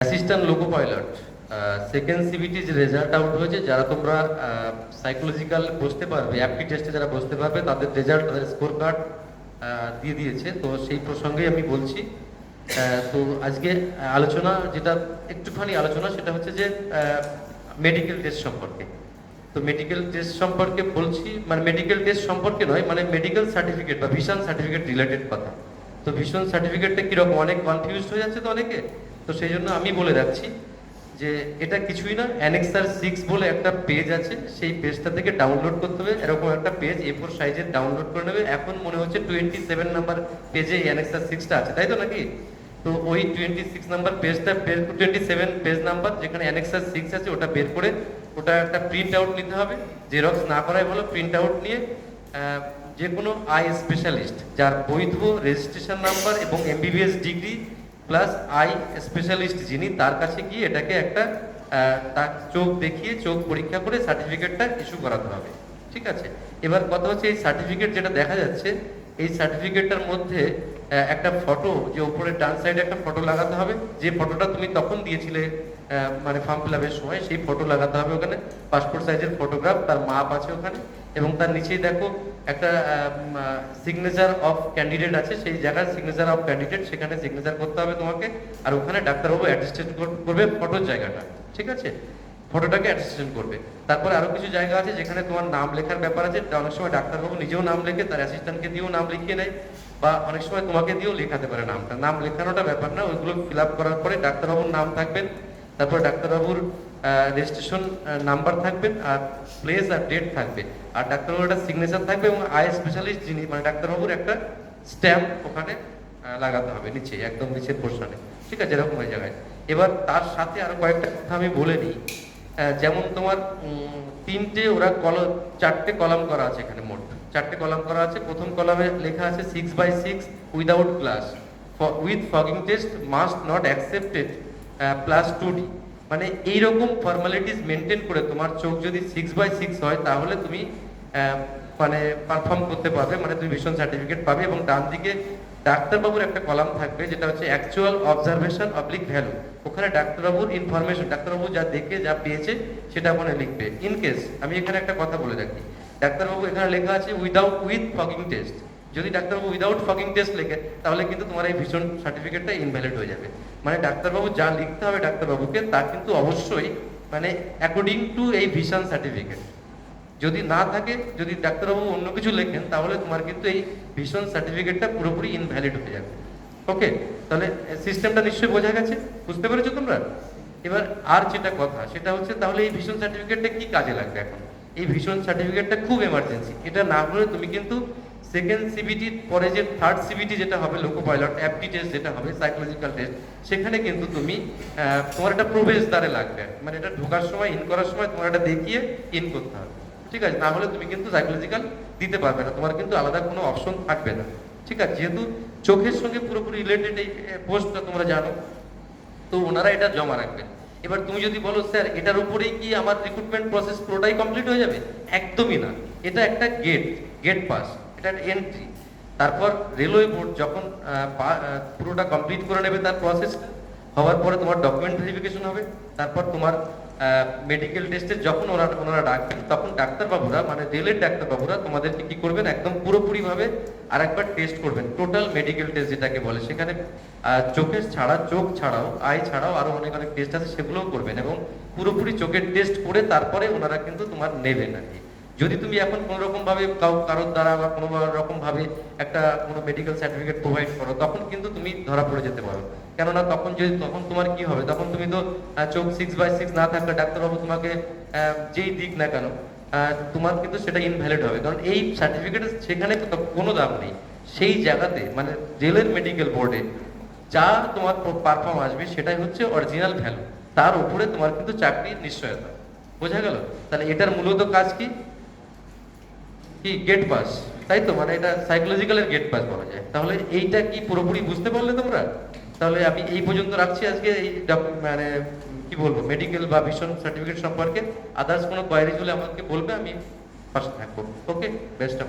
Assistant loco pilot second CBT যে result out হয়েছে, যারা তোমরা সাইকোলজিক্যাল বসতে পারবে, অ্যাপটি টেস্টে যারা বসতে পারবে তাদের রেজাল্ট, তাদের স্কোর কার্ড দিয়ে দিয়েছে। তো সেই প্রসঙ্গেই আমি বলছি। তো আজকে আলোচনা, যেটা একটুখানি আলোচনা, সেটা হচ্ছে যে মেডিকেল টেস্ট সম্পর্কে। তো মেডিকেল টেস্ট সম্পর্কে বলছি, মানে মেডিকেল টেস্ট সম্পর্কে নয়, মানে মেডিকেল সার্টিফিকেট বা ভিশন সার্টিফিকেট রিলেটেড কথা। তো ভিশন সার্টিফিকেটটা কীরকম, অনেক কনফিউজড হয়ে যাচ্ছে তো অনেকে। তো সেই জন্য আমি বলে রাখছি যে এটা কিছুই না, অ্যানেক্সার 6 বলে একটা পেজ আছে, সেই পেজটা থেকে ডাউনলোড করতে হবে। এরকম একটা পেজ A4 সাইজের ডাউনলোড করে নেবে। এখন মনে হচ্ছে 27 নাম্বার পেজে অ্যানেক্সার 6টা আছে, তাই তো নাকি? তো ওই 26 নাম্বার পেজটা, 27 পেজ নাম্বার যেখানে অ্যানেক্সার 6 আছে, ওটা বের করে ওটা একটা প্রিন্ট আউট নিতে হবে। জেরক্স না করাই ভালো। প্রিন্ট আউট নিয়ে যে কোনো আই স্পেশালিস্ট যার বৈধ রেজিস্ট্রেশন নাম্বার এবং MBBS degree plus eye specialist যিনি, তার কাছে গিয়ে এটাকে একটা তার চোখ দেখিয়ে, চোখ পরীক্ষা করে সার্টিফিকেটটা ইস্যু করাতে হবে। ঠিক আছে? এবার কথা হচ্ছে, এই সার্টিফিকেট যেটা দেখা যাচ্ছে, এই সার্টিফিকেটটার মধ্যে একটা ফটো, যে উপরে ডান সাইডে একটা ফটো লাগাতে হবে, যে ফটোটা তুমি তখন দিয়েছিলে মানে ফর্ম ফিল আপের সময়, সেই ফটো লাগাতে হবে ওখানে। পাসপোর্ট সাইজের ফটোগ্রাফ, তার মাপ আছে ওখানে। এবং তার নিচেই দেখো একটা সিগনেচার অফ ক্যান্ডিডেট আছে, সেই জায়গায় সিগনেচার অফ ক্যান্ডিডেট, সেখানে সিগনেচার করতে হবে তোমাকে। আর ওখানে ডাক্তারবাবু অ্যাটেস্টেড করবে ফটোর জায়গাটা। ঠিক আছে? ফটোটাকে অ্যাটেস্টেশন করবে। তারপরে আরো কিছু জায়গা আছে যেখানে তোমার নাম লেখার ব্যাপার আছে। অনেক সময় ডাক্তারবাবু নিজেও নাম লেখে, তার অ্যাসিস্ট্যান্টকে দিয়েও নাম লিখিয়ে নেয়, বা অনেক সময় তোমাকে দিয়েও লেখাতে পারে নামটা। নাম লেখানোটা ব্যাপার না, ওইগুলো ফিল আপ করার পরে ডাক্তারবাবুর নাম থাকবেন, তারপর ডাক্তারবাবুর রেজিস্ট্রেশন নাম্বার থাকবেন, আর প্লেস আর ডেট থাকবে, আর ডাক্তারবাবুর একটা সিগনেচার থাকবে, এবং আই স্পেশালিস্ট যিনি, মানে ডাক্তারবাবুর একটা স্ট্যাম্প ওখানে লাগাতে হবে নিচে, একদম নিচের পোর্শনে। ঠিক আছে? এরকম ওই জায়গায়। এবার তার সাথে আরো কয়েকটা কথা আমি বলে নিই। যেমন তোমার ওরা চারটে কলাম করা আছে এখানে, মোট 4টে কলাম করা আছে। প্রথম কলামে লেখা আছে 6/6 without glass with fogging test must not accepted plus 2D। মানে এইরকম ফর্মালিটিস মেনটেন করে তোমার চোখ যদি 6/6 হয়, তাহলে তুমি মানে পারফর্ম করতে পারবে, মানে তুমি ভিশন সার্টিফিকেট পাবে। এবং ডান দিকে ডাক্তারবাবুর একটা কলাম থাকবে, যেটা হচ্ছে অ্যাকচুয়াল অবজারভেশন অবলিক ভ্যালু। ওখানে ডাক্তারবাবুর ইনফরমেশন, ডাক্তারবাবু যা দেখে, যা পেয়েছে, সেটা ওখানে লিখবে। ইন কেস, আমি এখানে একটা কথা বলে রাখি, ডাক্তারবাবু এখানে লেখা আছে উইথ ফগিং টেস্ট। যদি ডাক্তারবাবু উইদাউট ফগিং টেস্ট লেখে, তাহলে কিন্তু তোমার এই ভিশন সার্টিফিকেটটা ইনভ্যালিড হয়ে যাবে। মানে ডাক্তারবাবু যা লিখতে হবে ডাক্তারবাবুকে, তা কিন্তু অবশ্যই মানে অ্যাকর্ডিং টু এই ভিশন সার্টিফিকেট। যদি না থাকে, যদি ডাক্তারবাবু অন্য কিছু লেখেন, তাহলে তোমার কিন্তু এই ভিশন সার্টিফিকেটটা পুরোপুরি ইনভ্যালিড হয়ে যাবে। ওকে? তাহলে সিস্টেমটা নিশ্চয়ই বোঝা গেছে, বুঝতে পেরেছো তোমরা? এবার আর যেটা কথা, সেটা হচ্ছে তাহলে এই ভিশন সার্টিফিকেটটা কি কাজে লাগবে এখন? এই ভিশন সার্টিফিকেটটা খুব এমার্জেন্সি। এটা না হলে তুমি কিন্তু সেকেন্ড সিবিটির পরে যে থার্ড সিবিটি যেটা হবে, লোকো পাইলট অ্যাপটি টেস্ট যেটা হবে, সাইকোলজিক্যাল টেস্ট, সেখানে কিন্তু তুমি তোমার একটা প্রবেশদ্বারে লাগবে, মানে এটা ঢোকার সময়, ইন করার সময় তোমার এটা দেখিয়ে ইন করতে হবে। ঠিক আছে? না হলে তুমি কিন্তু সাইকোলজিক্যাল দিতে পারবে না, তোমার কিন্তু আলাদা কোনো অপশন থাকবে না। ঠিক আছে? যেহেতু চোখের সঙ্গে পুরোপুরি রিলেটেড এই পোস্টটা, তোমরা জানো, তো ওনারা এটা জমা রাখবেন। এবার তুমি যদি বলো, স্যার এটার উপরেই কি আমার রিক্রুটমেন্ট প্রসেস পুরোটাই কমপ্লিট হয়ে যাবে? একদমই না। এটা একটা গেট পাস, এটা এন্ট্রি। তারপর রেলওয়ে বোর্ড যখন পুরোটা কমপ্লিট করে নেবে, তার প্রসেস হওয়ার পরে তোমার ডকুমেন্ট ভেরিফিকেশন হবে। তারপর তোমার মেডিকেল টেস্টে যখন ওনারা ডাকবেন, তখন ডাক্তারবাবুরা, মানে রেলের ডাক্তারবাবুরা তোমাদেরকে কি করবেন, একদম পুরোপুরিভাবে আরেকবার টেস্ট করবেন, টোটাল মেডিকেল টেস্ট যেটাকে বলে। সেখানে চোখের ছাড়া, চোখ ছাড়াও, আই ছাড়াও আরো অনেক অনেক টেস্ট আছে, সেগুলোও করবেন। এবং পুরোপুরি চোখের টেস্ট করে তারপরে ওনারা কিন্তু তোমার নেবেন আর কি। যদি তুমি এখন কোনো রকম ভাবে কারোর দ্বারা বা কোনো রকম ভাবে একটা কোনো মেডিকেল সার্টিফিকেট প্রোভাইড করো, তখন কিন্তু তুমি ধরা পড়ে যেতে পারো। কেননা তখন তোমার কি হবে, তখন তুমি তো চোখ 6/6 না থাকলে ডাক্তারবাবু তোমাকে যেই দিক না কেন, তোমার কিন্তু সেটা ইনভ্যালিড হবে। কারণ এই সার্টিফিকেট সেখানে কোনো দাম নেই। সেই জায়গাতে, মানে রেলের মেডিকেল বোর্ডে যা তোমার পারফর্ম আসবে, সেটাই হচ্ছে অরিজিনাল ভ্যালু। তার উপরে তোমার কিন্তু চাকরির নিশ্চয়তা। বোঝা গেল? তাহলে এটার মূলত কাজ কি? গেট পাস, তাই তো? মানে এটা সাইকোলজিক্যালের গেট পাস বলা যায়। তাহলে এইটা কি পুরোপুরি বুঝতে পারলে তোমরা? তাহলে আমি এই পর্যন্ত রাখছি আজকে। এই মানে কি বলবো, মেডিকেল বা ভিশন সার্টিফিকেট সম্পর্কে। আদার্স কোনো কোয়ারিজ হলে আমাকে বলবে, আমি পাশে থাকবো। ওকে? Best of